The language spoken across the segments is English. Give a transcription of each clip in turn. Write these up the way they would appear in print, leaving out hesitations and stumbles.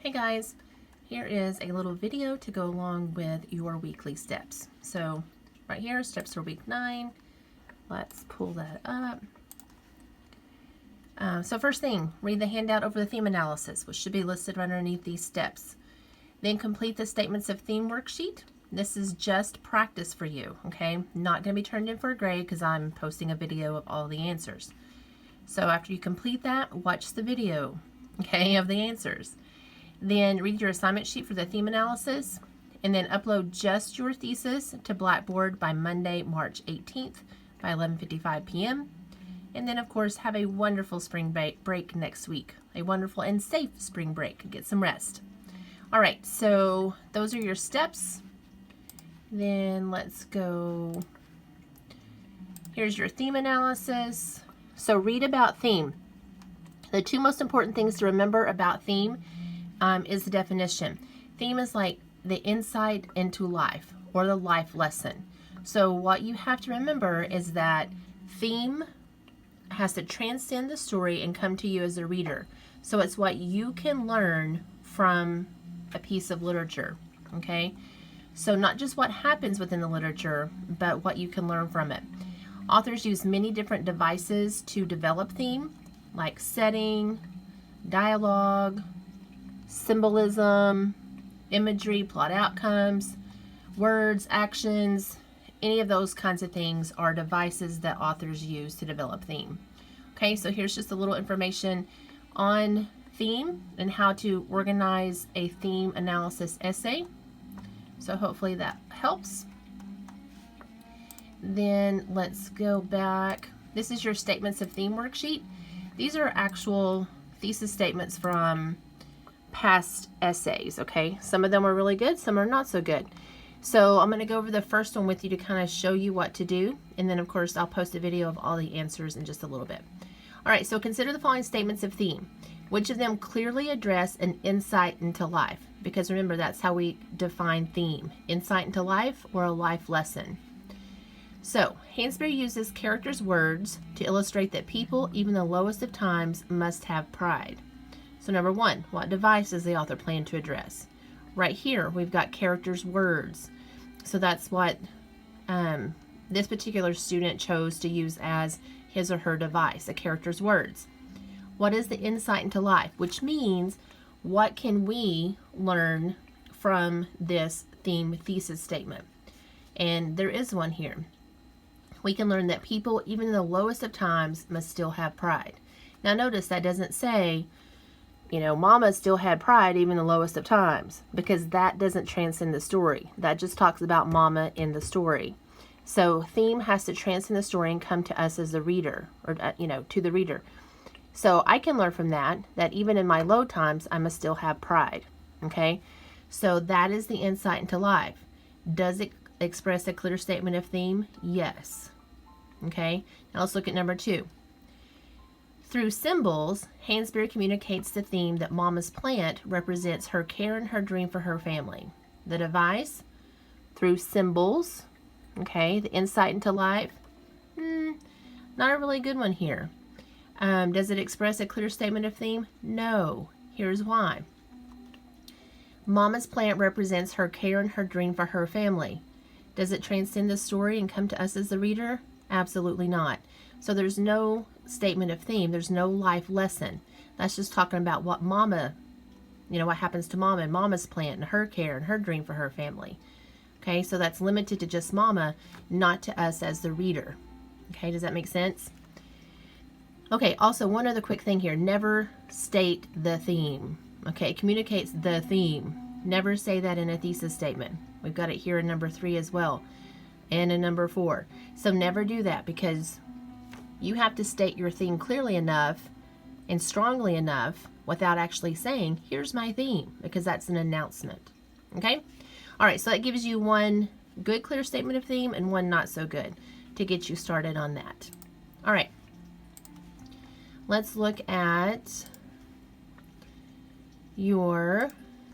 Hey guys, here is a little video to go along with your weekly steps. So right here, steps for week 9. Let's pull that up. So first thing, read the handout over the theme analysis, which should be listed right underneath these steps. Then complete the statements of theme worksheet. This is just practice for you, okay? Not going to be turned in for a grade because I'm posting a video of all the answers. So after you complete that, watch the video, okay, of the answers. Then read your assignment sheet for the theme analysis, and then upload just your thesis to Blackboard by Monday, March 18th by 11:55 p.m. And then, of course, have a wonderful spring break next week. A wonderful and safe spring break. Get some rest. All right, so those are your steps. Then let's go. Here's your theme analysis. So read about theme. The two most important things to remember about theme is the definition. Theme is like the insight into life or the life lesson. So what you have to remember is that theme has to transcend the story and come to you as a reader. So it's what you can learn from a piece of literature, okay? So not just what happens within the literature, but what you can learn from it. Authors use many different devices to develop theme, like setting, dialogue, symbolism, imagery, plot outcomes, words, actions. Any of those kinds of things are devices that authors use to develop theme. Okay, so here's just a little information on theme and how to organize a theme analysis essay. So hopefully that helps. Then let's go back. This is your statements of theme worksheet. These are actual thesis statements from past essays, okay? Some of them are really good, some are not so good. So I'm going to go over the first one with you to kind of show you what to do, and then of course I'll post a video of all the answers in just a little bit. All right, so consider the following statements of theme. Which of them clearly address an insight into life? Because remember, that's how we define theme. Insight into life or a life lesson. So, Hansberry uses characters' words to illustrate that people, even the lowest of times, must have pride. So number one, what device does the author plan to address? Right here, we've got characters' words. So that's what this particular student chose to use as his or her device, a character's words. What is the insight into life? Which means, what can we learn from this theme thesis statement? And there is one here. We can learn that people, even in the lowest of times, must still have pride. Now notice that doesn't say, you know, Mama still had pride even in the lowest of times, because that doesn't transcend the story. That just talks about Mama in the story. So theme has to transcend the story and come to us as the reader, or, you know, to the reader. So I can learn from that even in my low times, I must still have pride, okay? So that is the insight into life. Does it express a clear statement of theme? Yes. Okay, now let's look at number 2. Through symbols, Hansberry communicates the theme that Mama's plant represents her care and her dream for her family. The device, through symbols, okay, the insight into life, not a really good one here. Does it express a clear statement of theme? No. Here's why. Mama's plant represents her care and her dream for her family. Does it transcend the story and come to us as the reader? Absolutely not. So there's no statement of theme. There's no life lesson. That's just talking about what Mama, you know, what happens to Mama and Mama's plant and her care and her dream for her family. Okay, so that's limited to just Mama, not to us as the reader. Okay, does that make sense? Okay, also one other quick thing here. Never state the theme. Okay, communicates the theme. Never say that in a thesis statement. We've got it here in number 3 as well, and in number 4. So never do that, because you have to state your theme clearly enough and strongly enough without actually saying, here's my theme, because that's an announcement. Okay? All right, so that gives you one good, clear statement of theme and one not so good to get you started on that. All right. Let's look at your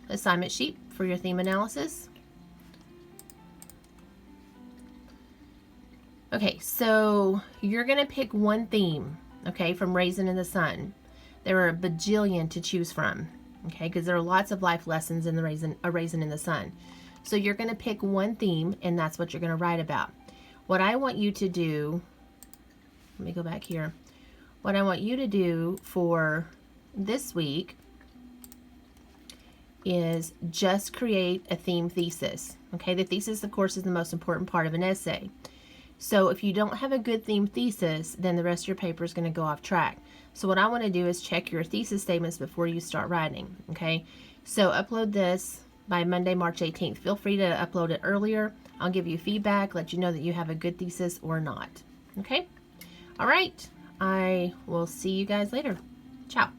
assignment sheet for your theme analysis. Okay, so you're going to pick one theme, okay, from Raisin in the Sun. There are a bajillion to choose from, okay? Because there are lots of life lessons in A Raisin in the Sun. So you're going to pick one theme, and that's what you're going to write about. What I want you to do, let me go back here. What I want you to do for this week is just create a theme thesis. Okay, the thesis, of course, is the most important part of an essay. So if you don't have a good theme thesis, then the rest of your paper is going to go off track. So what I want to do is check your thesis statements before you start writing. Okay, so upload this by Monday, March 18th. Feel free to upload it earlier. I'll give you feedback, let you know that you have a good thesis or not. Okay, all right, I will see you guys later. Ciao.